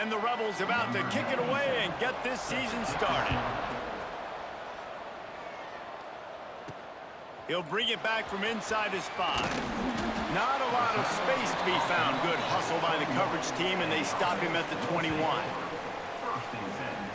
And the Rebels about to kick it away and get this season started. He'll bring it back from inside his 5. Not a lot of space to be found. Good hustle by the coverage team, and they stop him at the 21.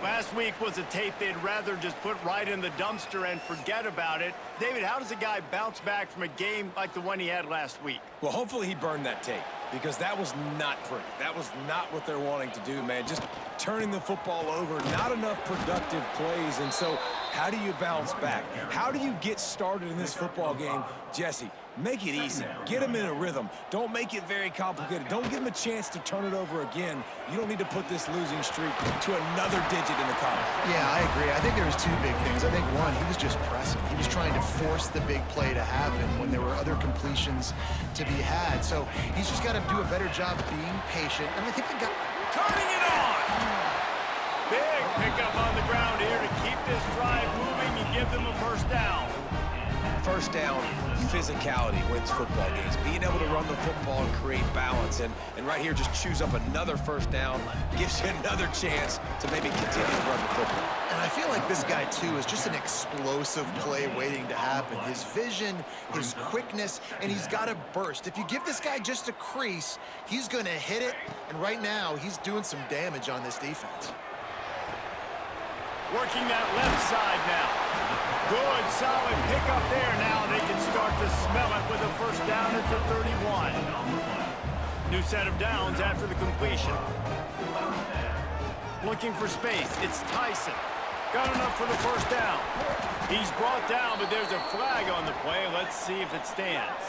Last week was a tape they'd rather just put right in the dumpster and forget about it. David, how does a guy bounce back from a game like the one he had last week? Well, hopefully he burned that tape, because that was not pretty. That was not what they're wanting to do, man. Just turning the football over, not enough productive plays. And so how do you bounce back? How do you get started in this football game? Jesse, make it easy. Get him in a rhythm. Don't make it very complicated. Don't give him a chance to turn it over again. You don't need to put this losing streak to another digit in the column. Yeah, I agree. I think there was two big things. I think, one, he was just pressing. He was trying to force the big play to happen when there were other completions to be had. So he's just got to do a better job being patient. And I think the guy... Turning it on! Big pickup on the ground here to keep this drive moving and give them a first down. First down, physicality wins football games. Being able to run the football and create balance. And right here, just choose up another first down, gives you another chance to maybe continue to run the football. And I feel like this guy, too, is just an explosive play waiting to happen. His vision, his quickness, and he's got a burst. If you give this guy just a crease, he's going to hit it. And right now, he's doing some damage on this defense. Working that left side now. Good, solid pickup there. Now they can start to smell it with a first down at the 31. New set of downs after the completion. Looking for space. It's Tyson. Got enough for the first down. He's brought down, but there's a flag on the play. Let's see if it stands.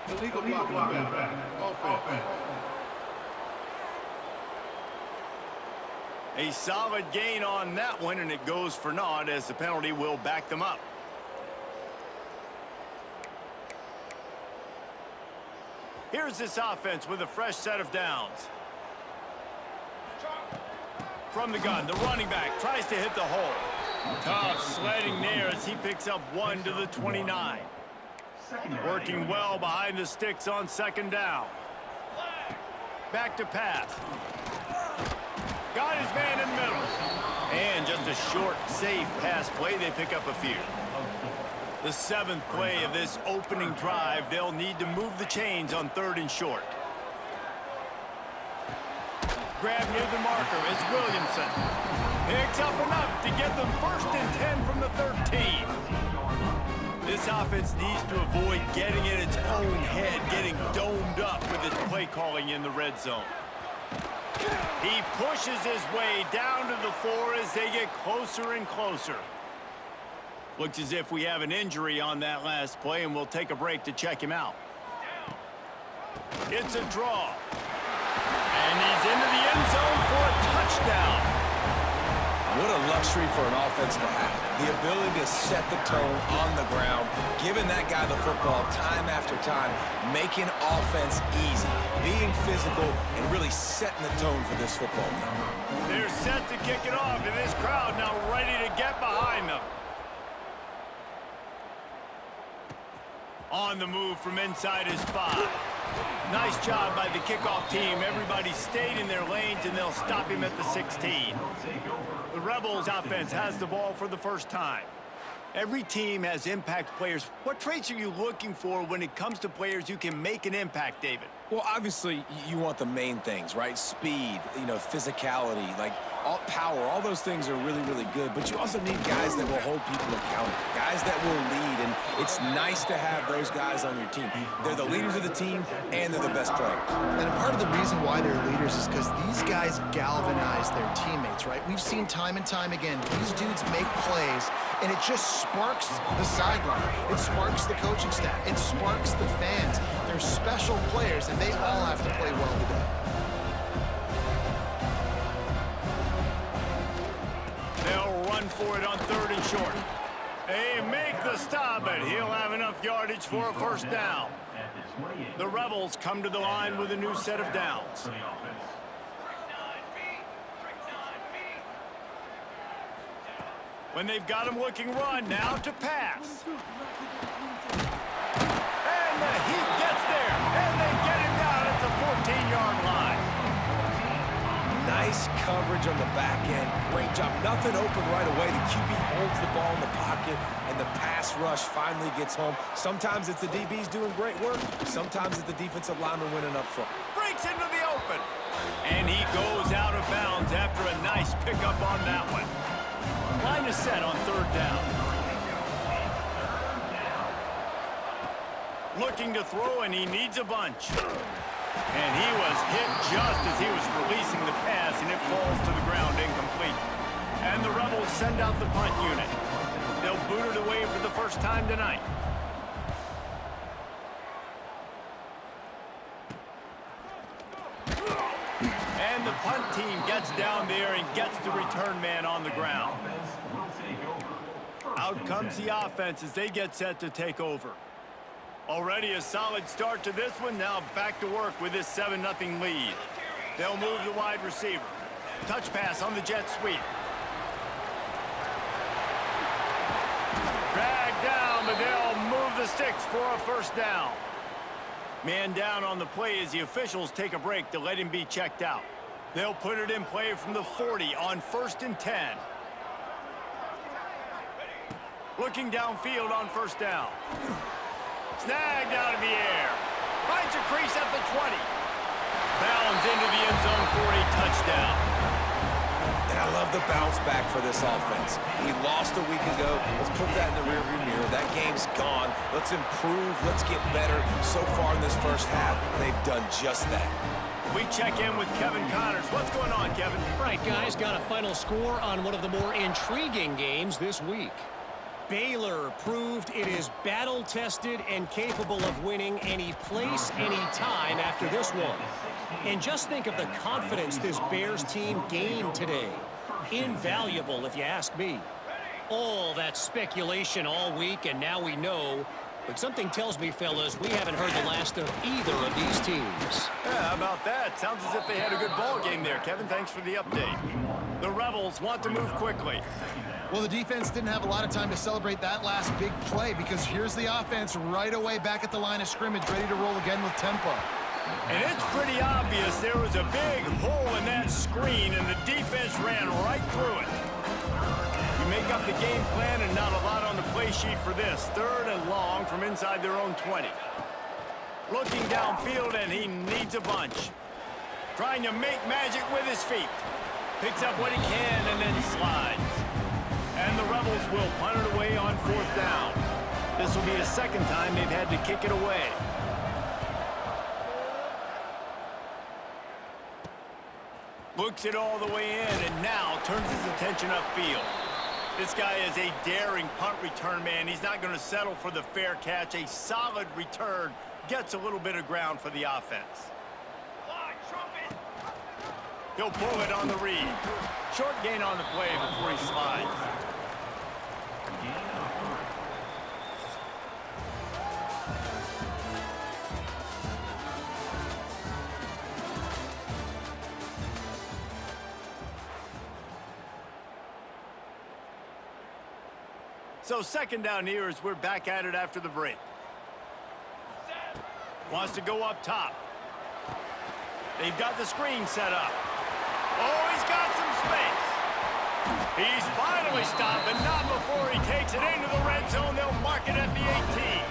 Illegal blocking back. Offense. A solid gain on that one, and it goes for naught as the penalty will back them up. Here's this offense with a fresh set of downs. From the gun, the running back tries to hit the hole. Tough sledding there as he picks up 1 to the 29. Working well behind the sticks on second down. Back to pass. Got his man in the middle. And just a short, safe pass play. They pick up a few. The 7th play of this opening drive. They'll need to move the chains on 3rd and short. Grab near the marker is Williamson. Picks up enough to get them 1st and 10 from the 13. This offense needs to avoid getting in its own head, getting domed up with its play calling in the red zone. He pushes his way down to the floor as they get closer and closer. Looks as if we have an injury on that last play, and we'll take a break to check him out. It's a draw. And he's into the end zone for a touchdown. What a luxury for an offense to have. The ability to set the tone on the ground, giving that guy the football time after time, making offense easy, being physical, and really setting the tone for this football game. They're set to kick it off, and this crowd now ready to get behind them. On the move from inside his 5. Nice job by the kickoff team. Everybody stayed in their lanes, and they'll stop him at the 16. The Rebels offense has the ball for the first time. Every team has impact players. What traits are you looking for when it comes to players who can make an impact, David? Well, obviously, you want the main things, right? Speed, physicality, like power. All those things are really, really good. But you also need guys that will hold people accountable, guys that will lead. And it's nice to have those guys on your team. They're the leaders of the team, and they're the best players. And part of the reason why they're leaders is because these guys galvanize their teammates, right? We've seen time and time again, these dudes make plays, and it just sparks the sideline. It sparks the coaching staff. It sparks the fans. They're special players, and they all have to play well today. They'll run for it on 3rd and short. They make the stop, but he'll have enough yardage for a first down. The Rebels come to the line with a new set of downs. When they've got him looking run, now to pass. And the heat gets there, and they get him down at the 14-yard line. Nice coverage on the back end. Great job. Nothing open right away. The QB holds the ball in the pocket, and the pass rush finally gets home. Sometimes it's the DBs doing great work. Sometimes it's the defensive lineman winning up front. Breaks into the open. And he goes out of bounds after a nice pickup on that one. Line is set on third down. Looking to throw, and he needs a bunch. And he was hit just as he was releasing the pass, and it falls to the ground incomplete. And the Rebels send out the punt unit. They'll boot it away for the first time tonight. And the punt team gets down there and gets the return man on the ground. Out comes the offense as they get set to take over. Already a solid start to this one. Now back to work with this 7-0 lead. They'll move the wide receiver. Touch pass on the jet sweep. Dragged down, but they'll move the sticks for a first down. Man down on the play as the officials take a break to let him be checked out. They'll put it in play from the 40 on 1st and 10. Looking downfield on first down. Snagged out of the air. Finds a crease at the 20. Bounds into the end zone for a touchdown. And I love the bounce back for this offense. He lost a week ago. Let's put that in the rearview mirror. That game's gone. Let's improve. Let's get better. So far in this first half, they've done just that. We check in with Kevin Connors. What's going on, Kevin? Right, guys, got a final score on one of the more intriguing games this week. Baylor proved it is battle-tested and capable of winning any place, any time after this one. And just think of the confidence this Bears team gained today. Invaluable, if you ask me. All that speculation all week, and now we know. But something tells me, fellas, we haven't heard the last of either of these teams. Yeah, how about that? Sounds as if they had a good ball game there, Kevin. Thanks for the update. The Rebels want to move quickly. Well, the defense didn't have a lot of time to celebrate that last big play because here's the offense right away back at the line of scrimmage, ready to roll again with tempo. And it's pretty obvious there was a big hole in that screen, and the defense ran right through it. You make up the game plan, and not a lot on the play sheet for this. 3rd and long from inside their own 20. Looking downfield, and he needs a bunch. Trying to make magic with his feet. Picks up what he can and then slides. And the Rebels will punt it away on 4th down. This will be the second time they've had to kick it away. Looks it all the way in and now turns his attention upfield. This guy is a daring punt return man. He's not going to settle for the fair catch. A solid return gets a little bit of ground for the offense. He'll pull it on the read. Short gain on the play before he slides. So 2nd down here as we're back at it after the break. Wants to go up top. They've got the screen set up. Oh, he's got some space. He's finally stopped, but not before he takes it into the red zone. They'll mark it at the 18.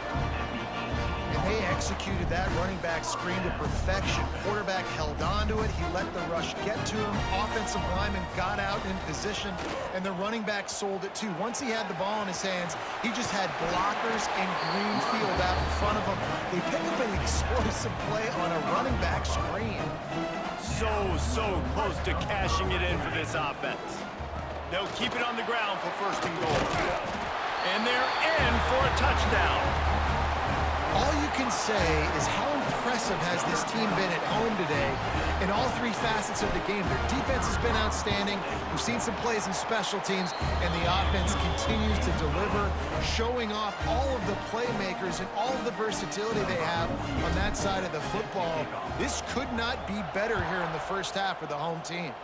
And they executed that running back screen to perfection. Quarterback held on to it. He let the rush get to him. Offensive lineman got out in position, and the running back sold it too. Once he had the ball in his hands, he just had blockers and green field out in front of him. They pick up an explosive play on a running back screen. So close to cashing it in for this offense. They'll keep it on the ground for 1st and goal. And they're in for a touchdown. All you can say is how impressive has this team been at home today in all 3 facets of the game. Their defense has been outstanding. We've seen some plays in special teams, and the offense continues to deliver, showing off all of the playmakers and all of the versatility they have on that side of the football. This could not be better here in the first half for the home team.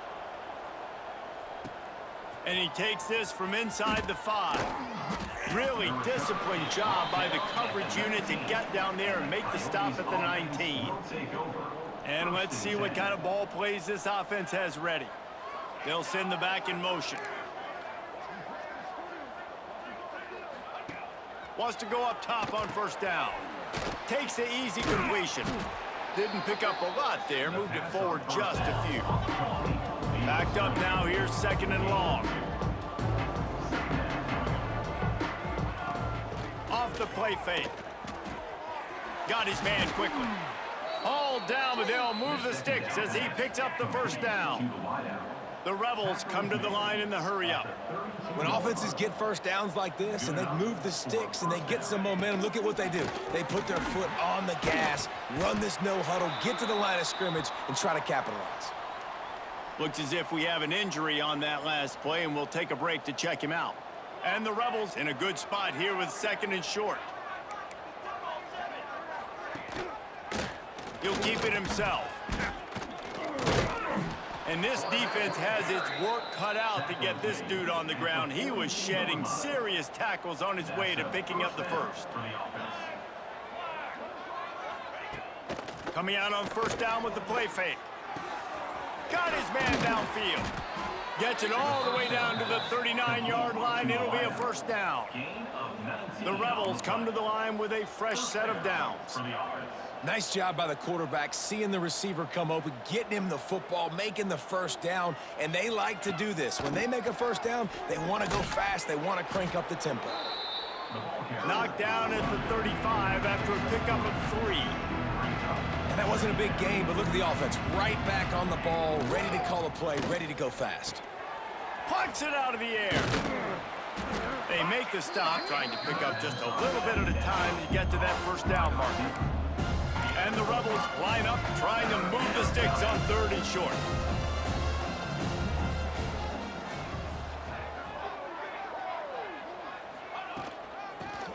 And he takes this from inside the 5. Really disciplined job by the coverage unit to get down there and make the stop at the 19. And let's see what kind of ball plays this offense has ready. They'll send the back in motion. Wants to go up top on first down. Takes the easy completion. Didn't pick up a lot there. Moved it forward just a few. Backed up now. Here's second and long. Off the play fake. Got his man quickly. All down, but they'll move the sticks as he picks up the first down. The Rebels come to the line in the hurry-up. When offenses get first downs like this and they move the sticks and they get some momentum, look at what they do. They put their foot on the gas, run this no huddle, get to the line of scrimmage, and try to capitalize. Looks as if we have an injury on that last play, and we'll take a break to check him out. And the Rebels in a good spot here with second and short. He'll keep it himself. And this defense has its work cut out to get this dude on the ground. He was shedding serious tackles on his way to picking up the first. Coming out on first down with the play fake. Got his man downfield. Gets it all the way down to the 39-yard line. It'll be a first down. The Rebels come to the line with a fresh set of downs. Nice job by the quarterback, seeing the receiver come open, getting him the football, making the first down, and they like to do this. When they make a first down, they want to go fast. They want to crank up the tempo. Knocked down at the 35 after a pickup of 3. And that wasn't a big gain, but look at the offense. Right back on the ball, ready to call a play, ready to go fast. Puts it out of the air. They make the stop, trying to pick up just a little bit at a time to get to that first down marker. And the Rebels line up, trying to move the sticks on third and short.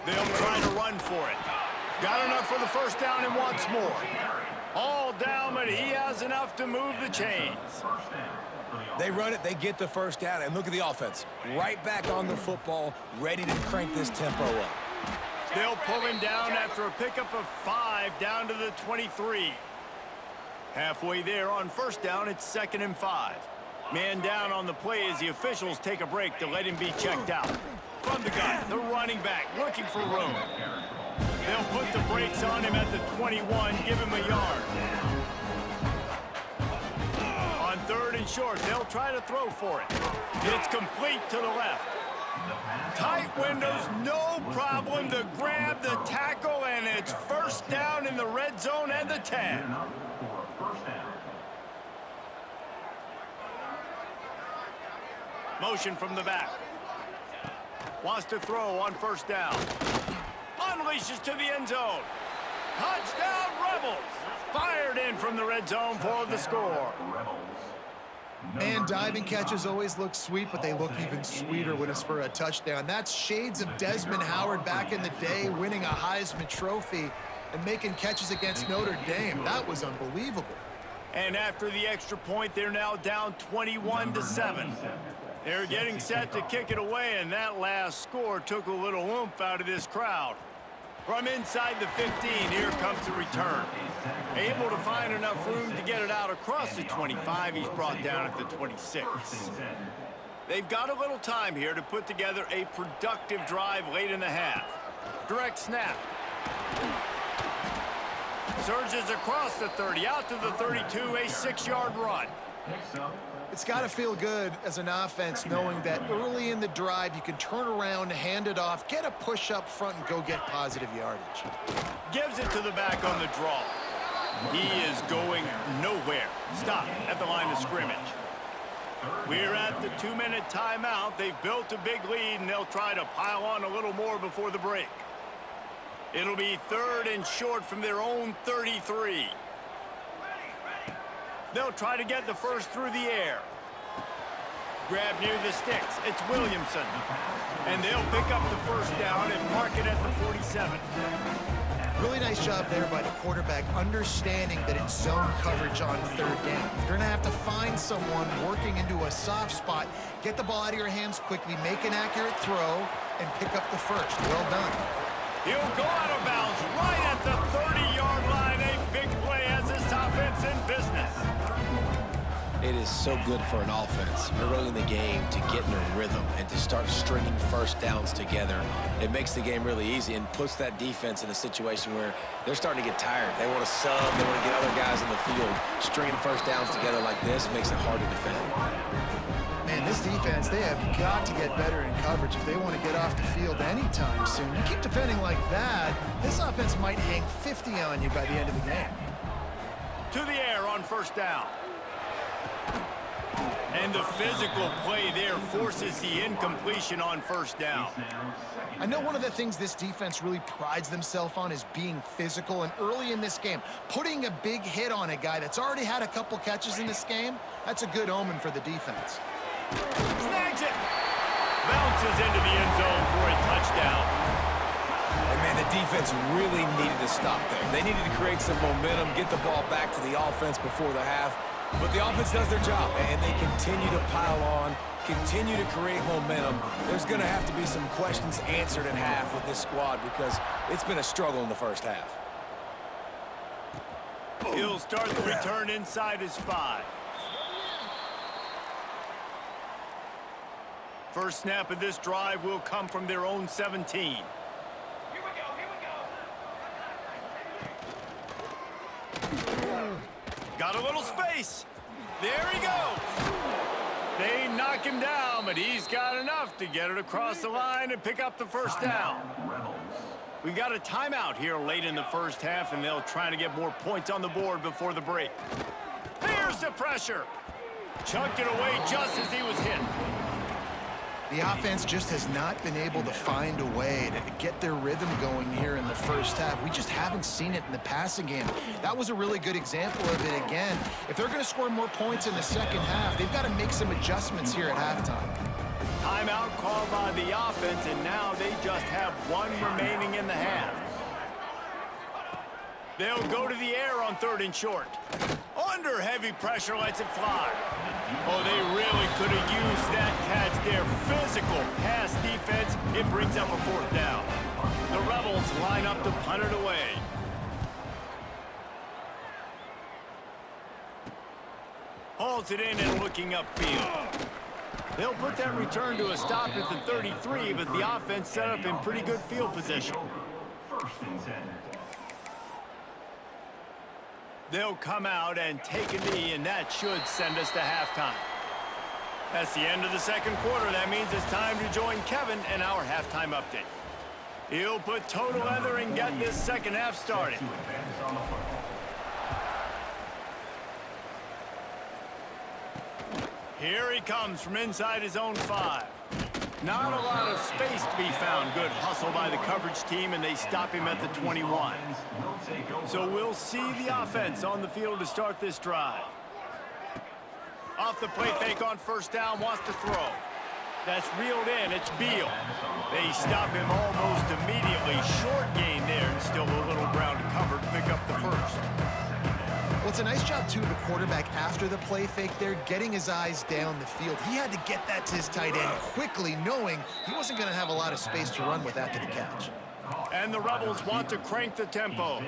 They'll try to run for it. Got enough for the first down and wants more. All down, but he has enough to move the chains. They run it, they get the first down, and look at the offense. Right back on the football, ready to crank this tempo up. They'll pull him down after a pickup of 5 down to the 23. Halfway there on first down, it's 2nd and 5. Man down on the play as the officials take a break to let him be checked out. From the gun, the running back looking for room. They'll put the brakes on him at the 21, give him a yard. On third and short, they'll try to throw for it. It's complete to the left. Tight windows, no problem to grab the tackle, and it's first down in the red zone and the 10. Motion from the back. Wants to throw on first down. Unleashes to the end zone. Touchdown, Rebels! Fired in from the red zone for the score. And diving catches always look sweet, but they look even sweeter when it's for a touchdown. That's shades of Desmond Howard back in the day, winning a Heisman Trophy and making catches against Notre Dame. That was unbelievable. And after the extra point, they're now down 21-7. They're getting set to kick it away, and that last score took a little oomph out of this crowd. From inside the 15, here comes the return. Able to find enough room to get it out across the 25. He's brought down at the 26. They've got a little time here to put together a productive drive late in the half. Direct snap. Surges across the 30, out to the 32, a 6-yard run. It's got to feel good as an offense knowing that early in the drive you can turn around, hand it off, get a push up front, and go get positive yardage. Gives it to the back on the draw. He is going nowhere. Stop at the line of scrimmage. We're at the 2-minute timeout. They've built a big lead, and they'll try to pile on a little more before the break. It'll be 3rd and short from their own 33. They'll try to get the first through the air. Grab near the sticks. It's Williamson. And they'll pick up the first down and mark it at the 47. Really nice job there by the quarterback, understanding that it's zone coverage on 3rd down. You're going to have to find someone working into a soft spot, get the ball out of your hands quickly, make an accurate throw, and pick up the first. Well done. He'll go out of bounds right at the 30-yard line. A big play as this offense in It is so good for an offense early in the game to get in a rhythm and to start stringing first downs together. It makes the game really easy and puts that defense in a situation where they're starting to get tired. They want to sub, they want to get other guys in the field. Stringing first downs together like this makes it hard to defend. Man, this defense, they have got to get better in coverage if they want to get off the field anytime soon. You keep defending like that, this offense might hang 50 on you by the end of the game. To the air on first down. And the physical play there forces the incompletion on first down. I know one of the things this defense really prides themselves on is being physical, and early in this game, putting a big hit on a guy that's already had a couple catches in this game, that's a good omen for the defense. Snags it. Bounces into the end zone for a touchdown. And man, the defense really needed to stop there. They needed to create some momentum, get the ball back to the offense before the half. But the offense does their job, and they continue to pile on, continue to create momentum. There's going to have to be some questions answered at half with this squad because it's been a struggle in the first half. He'll start the return inside his 5. First snap of this drive will come from their own 17. Got a little space. There he goes. They knock him down, but he's got enough to get it across the line and pick up the first down. We got a timeout here late in the first half, and they'll try to get more points on the board before the break. Here's the pressure. Chucked it away just as he was hit. The offense just has not been able to find a way to get their rhythm going here in the first half. We just haven't seen it in the passing game. That was a really good example of it again. If they're going to score more points in the second half, they've got to make some adjustments here at halftime. Timeout called by the offense, and now they just have one remaining in the half. They'll go to the air on 3rd and short. Under heavy pressure, lets it fly. Oh, they really could have used that catch there. Physical pass defense. It brings up a 4th down. The Rebels line up to punt it away. Hauls it in and looking upfield. They'll put that return to a stop at the 33, but the offense set up in pretty good field position. They'll come out and take a knee, and that should send us to halftime. That's the end of the second quarter. That means it's time to join Kevin in our halftime update. He'll put total leather and get this second half started. Here he comes from inside his own 5. Not a lot of space to be found. Good hustle by the coverage team, and they stop him at the 21. So we'll see the offense on the field to start this drive. Off the play fake on first down, wants to throw. That's reeled in, it's Beal. They stop him almost immediately. Short gain there, and still a little ground to cover to pick up the first. Well, it's a nice job, too, of the quarterback after the play fake there, getting his eyes down the field. He had to get that to his tight end quickly, knowing he wasn't going to have a lot of space to run with after the catch. And the Rebels want to crank the tempo.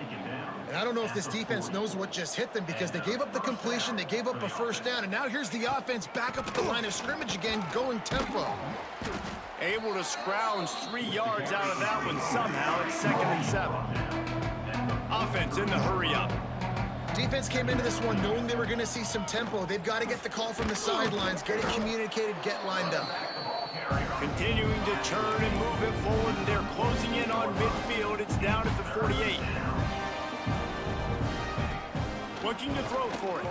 And I don't know if this defense knows what just hit them because they gave up the completion, they gave up a first down, and now here's the offense back up at the line of scrimmage again, going tempo. Able to scrounge 3 yards out of that one somehow. It's 2nd and 7. Offense in the hurry up. Defense came into this one knowing they were going to see some tempo. They've got to get the call from the sidelines, get it communicated, get lined up. Continuing to churn and move it forward, and they're closing in on midfield. It's down at the 48. Looking to throw for it.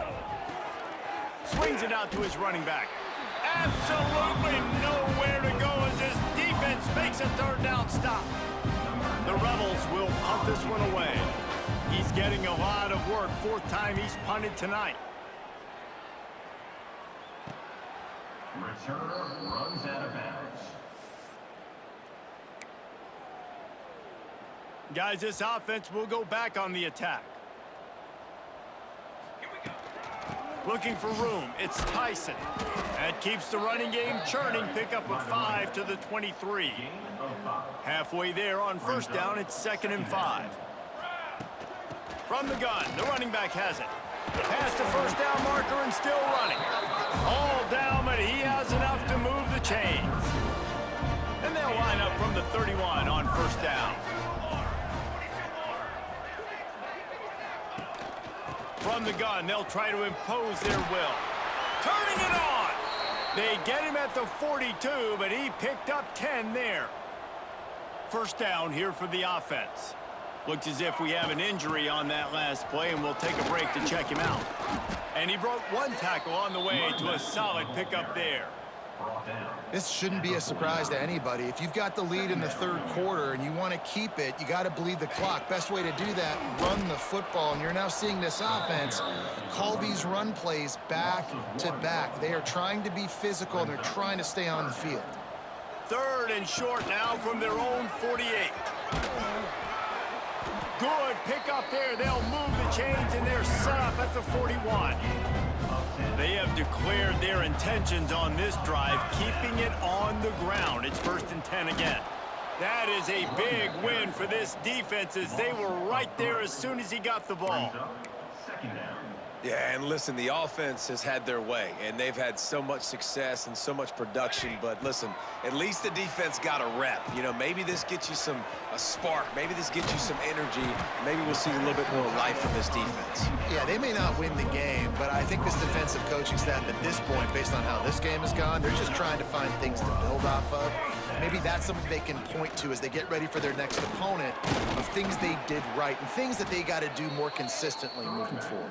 Swings it out to his running back. Absolutely nowhere to go as his defense makes a 3rd down stop. The Rebels will punt this one away. He's getting a lot of work. 4th time he's punted tonight. Returner runs out of bounds. Guys, this offense will go back on the attack. Looking for room. It's Tyson. That keeps the running game churning. Pick up a 5 to the 23. Halfway there on first down, it's 2nd and 5. From the gun, the running back has it. Past the first down marker and still running. All down, but he has enough to move the chains. And they'll line up from the 31 on first down. From the gun, they'll try to impose their will. Turning it on! They get him at the 42, but he picked up 10 there. First down here for the offense. Looks as if we have an injury on that last play, and we'll take a break to check him out. And he broke one tackle on the way to a solid pickup there. This shouldn't be a surprise to anybody. If you've got the lead in the third quarter and you want to keep it, you got to bleed the clock. Best way to do that, run the football. And you're now seeing this offense call these run plays back to back. They are trying to be physical, and they're trying to stay on the field. Third and short now from their own 48. Good pick up there. They'll move the chains, and they're set up at the 41. They have declared their intentions on this drive, keeping it on the ground. It's 1st and 10 again. That is a big win for this defense, as they were right there as soon as he got the ball. Yeah, and listen, the offense has had their way, and they've had so much success and so much production. But listen, at least the defense got a rep. You know, maybe this gets you a spark. Maybe this gets you some energy. Maybe we'll see a little bit more life from this defense. Yeah, they may not win the game, but I think this defensive coaching staff at this point, based on how this game has gone, they're just trying to find things to build off of. Maybe that's something they can point to as they get ready for their next opponent, of things they did right and things that they got to do more consistently moving forward.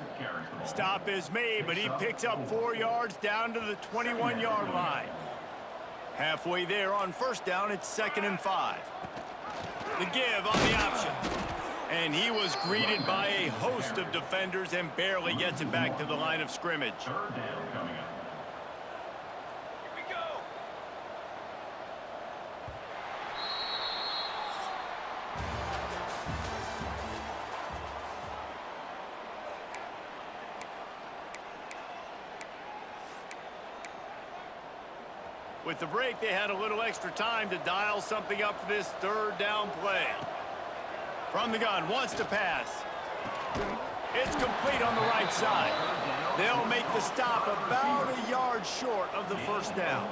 Stop is made, but he picks up 4 yards down to the 21-yard line. Halfway there on first down, it's 2nd and 5. The give on the option. And he was greeted by a host of defenders and barely gets it back to the line of scrimmage. Third down coming up. With the break, they had a little extra time to dial something up for this 3rd down play. From the gun, wants to pass. It's complete on the right side. They'll make the stop about a yard short of the first down.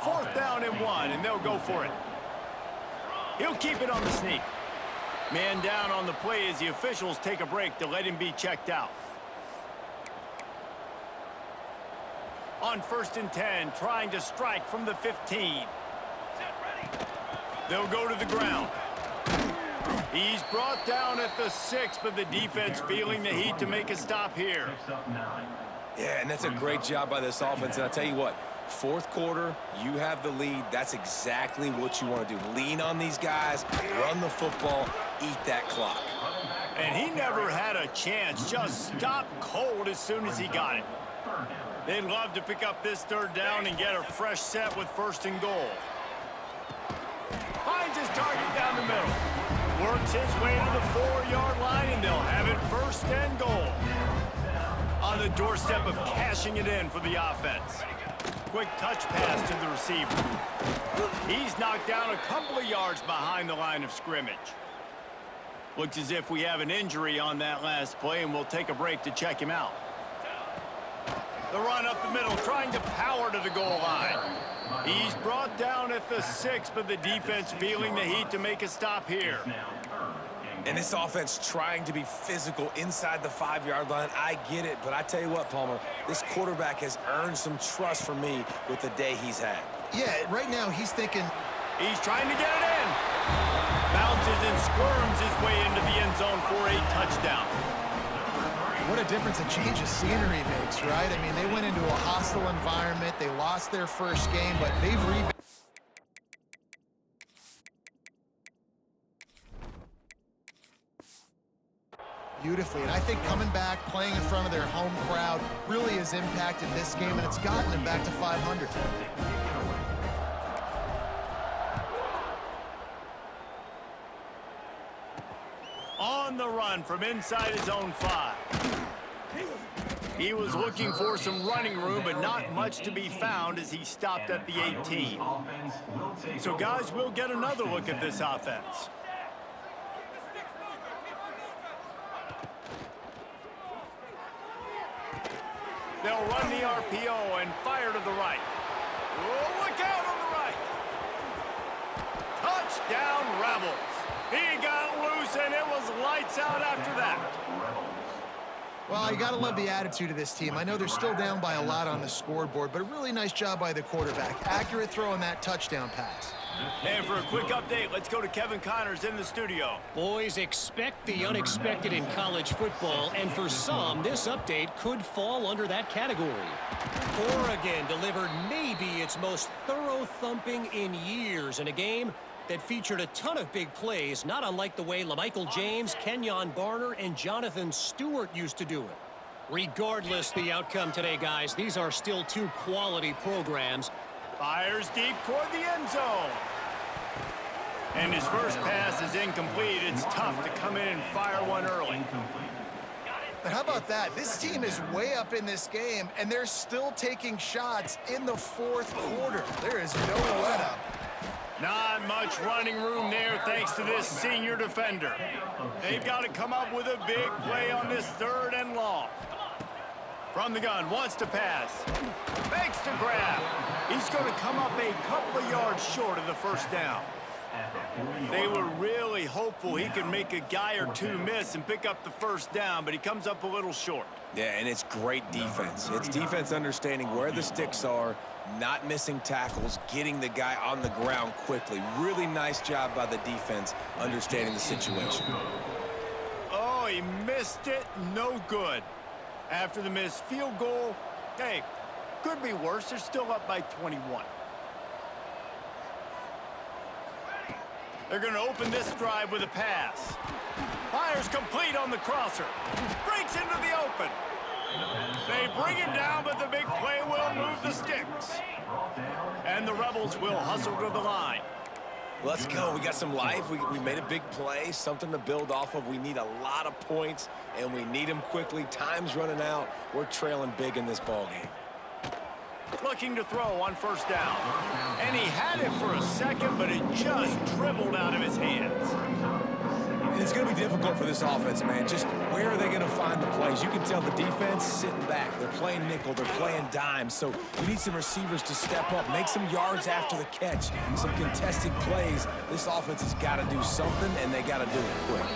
4th down and 1, and they'll go for it. He'll keep it on the sneak. Man down on the play as the officials take a break to let him be checked out. On 1st and 10, trying to strike from the 15. They'll go to the ground. He's brought down at the 6, but the defense feeling the heat to make a stop here. Yeah, and that's a great job by this offense. And I'll tell you what, 4th quarter, you have the lead. That's exactly what you want to do. Lean on these guys, run the football, eat that clock. And he never had a chance. Just stopped cold as soon as he got it. They'd love to pick up this 3rd down and get a fresh set with 1st and goal. Finds his target down the middle. Works his way to the 4-yard line, and they'll have it 1st and goal. On the doorstep of cashing it in for the offense. Quick touch pass to the receiver. He's knocked down a couple of yards behind the line of scrimmage. Looks as if we have an injury on that last play, and we'll take a break to check him out. The run up the middle, trying to power to the goal line. He's brought down at the 6, but the defense feeling the heat to make a stop here. And this offense trying to be physical inside the 5-yard line. I get it, but I tell you what, Palmer, this quarterback has earned some trust from me with the day he's had. Yeah, right now he's thinking. He's trying to get it in. Bounces and squirms his way into the end zone for a touchdown. What a difference a change of scenery makes, right? I mean, they went into a hostile environment. They lost their first game, but they've rebounded. Beautifully, and I think coming back, playing in front of their home crowd really has impacted this game, and it's gotten them back to 500. On the run from inside his own 5. He was looking for some running room, but not much to be found as he stopped at the 18. So, guys, we'll get another look at this offense. They'll run the RPO and fire to the right. Oh, look out on the right. Touchdown, Rebels. He got loose, and it was lights out after that. Well, you got to love the attitude of this team. I know they're still down by a lot on the scoreboard, but a really nice job by the quarterback. Accurate throw on that touchdown pass. And for a quick update, let's go to Kevin Connors in the studio. Boys, expect the unexpected in college football, and for some, this update could fall under that category. Oregon delivered maybe its most thorough thumping in years in a game that featured a ton of big plays, not unlike the way LaMichael James, Kenyon Barner, and Jonathan Stewart used to do it. Regardless the outcome today, guys, these are still two quality programs. Fires deep toward the end zone. And his first pass is incomplete. It's tough to come in and fire one early. But how about that? This team is way up in this game, and they're still taking shots in the fourth quarter. There is no let-up. Not much running room there thanks to this senior defender. They've got to come up with a big play on this 3rd and long. From the gun, wants to pass. Makes the grab. He's going to come up a couple of yards short of the first down. They were really hopeful he could make a guy or two miss and pick up the first down, but he comes up a little short. Yeah, and it's great defense. It's defense understanding where the sticks are, not missing tackles, getting the guy on the ground quickly. Really nice job by the defense understanding the situation. Oh, he missed it. No good. After the missed field goal, hey, could be worse. They're still up by 21. They're going to open this drive with a pass. Fires complete on the crosser. Breaks into the open. They bring him down, but the big play will move the sticks. And the Rebels will hustle to the line. Let's go. We got some life. We made a big play, something to build off of. We need a lot of points, and we need them quickly. Time's running out. We're trailing big in this ballgame. Looking to throw on first down. And he had it for a second, but it just dribbled out of his hands. It's going to be difficult for this offense, man. Just where are they going to find the plays? You can tell the defense sitting back. They're playing nickel. They're playing dime. So we need some receivers to step up, make some yards after the catch, some contested plays. This offense has got to do something, and they got to do it quick.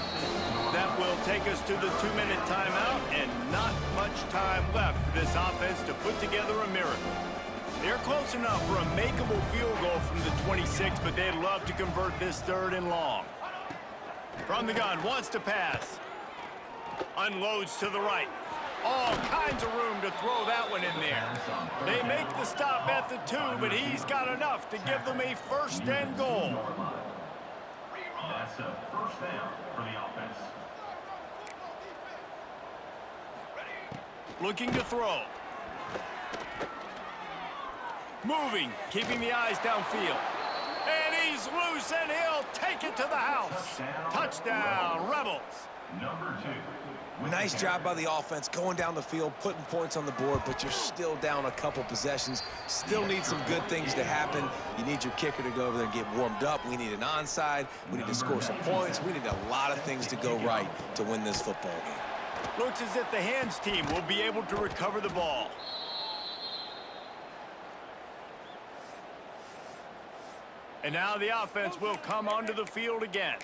That will take us to the 2-minute timeout, and not much time left for this offense to put together a miracle. They're close enough for a makeable field goal from the 26, but they'd love to convert this 3rd and long. From the gun, wants to pass. Unloads to the right. All kinds of room to throw that one in there. They make the stop at the 2, but he's got enough to give them a 1st and goal. That's a first down for the offense. Looking to throw. Moving, keeping the eyes downfield. And he's loose, and he'll take it to the house. Touchdown, Rebels. Number 2. Nice job by the offense going down the field, putting points on the board, but you're still down a couple possessions. Still need some good things to happen. You need your kicker to go over there and get warmed up. We need an onside. We need to score some points. We need a lot of things to go right to win this football game. Looks as if the hands team will be able to recover the ball. And now the offense will come onto the field again.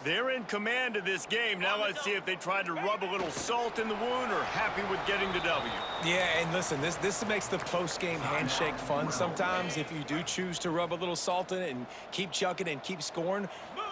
They're in command of this game. Now let's see if they try to rub a little salt in the wound or happy with getting the W. Yeah, and listen, this makes the post-game handshake fun sometimes. If you do choose to rub a little salt in it and keep chucking and keep scoring,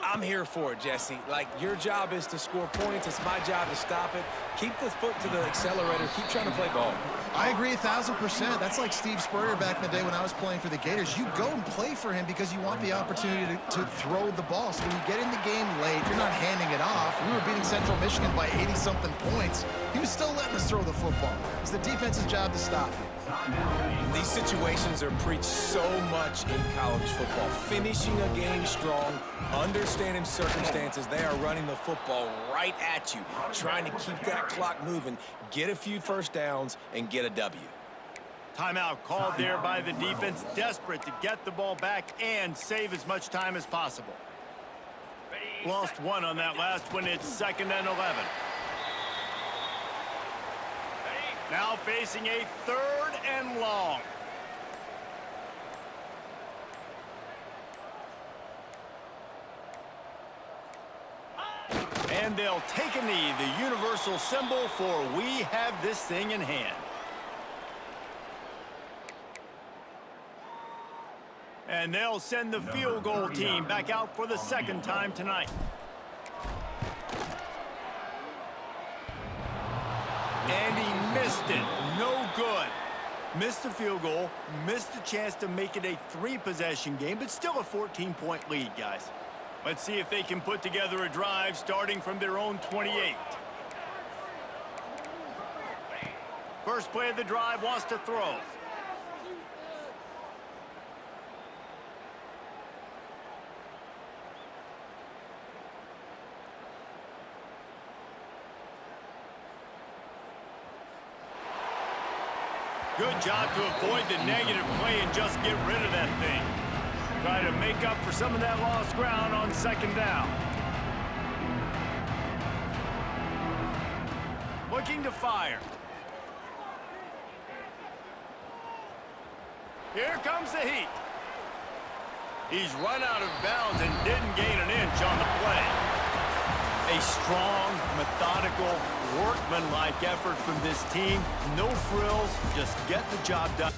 I'm here for it, Jesse. Like, your job is to score points. It's my job to stop it. Keep the foot to the accelerator. Keep trying to play ball. I agree 1,000%. That's like Steve Spurrier back in the day when I was playing for the Gators. You go and play for him because you want the opportunity to throw the ball. So when you get in the game late, you're not handing it off. We were beating Central Michigan by 80-something points. He was still letting us throw the football. It's the defense's job to stop it. These situations are preached so much in college football. Finishing a game strong, understanding circumstances. They are running the football right at you, trying to keep that clock moving, get a few first downs, and get a W. Timeout called there by the defense, desperate to get the ball back and save as much time as possible. Lost one on that last one. It's 2nd and 11. Now facing a 3rd and long. And they'll take a knee, the universal symbol for we have this thing in hand. And they'll send the field goal team back out for the 2nd time tonight. And he missed it. No good. Missed the field goal, missed the chance to make it a 3-possession game, but still a 14-point lead, guys. Let's see if they can put together a drive starting from their own 28. First play of the drive, wants to throw. Good job to avoid the negative play and just get rid of that thing. Try to make up for some of that lost ground on 2nd down. Looking to fire. Here comes the heat. He's run out of bounds and didn't gain an inch on the play. A strong, methodical, workmanlike effort from this team. No frills, just get the job done.